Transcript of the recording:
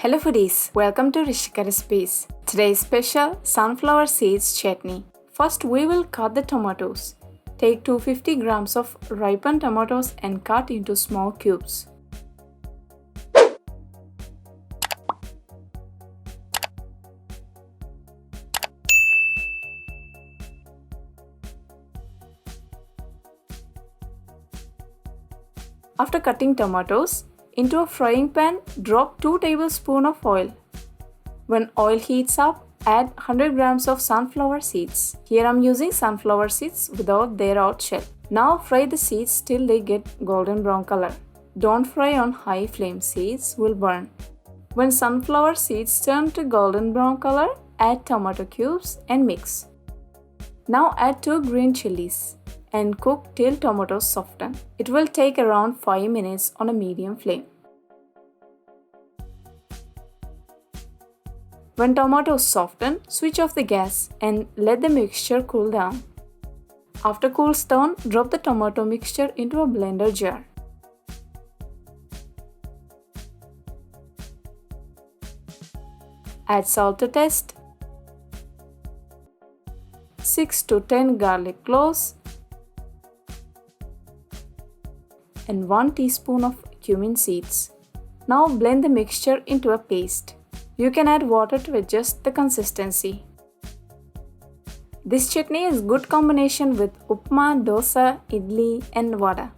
Hello foodies, welcome to Rishika recipes. Today's special sunflower seeds chutney. First we will cut the tomatoes. Take 250 grams of ripened tomatoes and cut into small cubes. After cutting tomatoes, into a frying pan, drop 2 tablespoons of oil. When oil heats up, add 100 grams of sunflower seeds. Here I am using sunflower seeds without their out shell. Now fry the seeds till they get golden brown color. Don't fry on high flame, seeds will burn. When sunflower seeds turn to golden brown color, add tomato cubes and mix. Now add 2 green chilies and cook till tomatoes soften. It will take around 5 minutes on a medium flame. When tomatoes soften, switch off the gas and let the mixture cool down. After cools down, drop the tomato mixture into a blender jar. Add salt to taste, 6 to 10 garlic cloves, and 1 teaspoon of cumin seeds. Now blend the mixture into a paste. You can add water to adjust the consistency. This chutney is good combination with upma, dosa, idli and vada.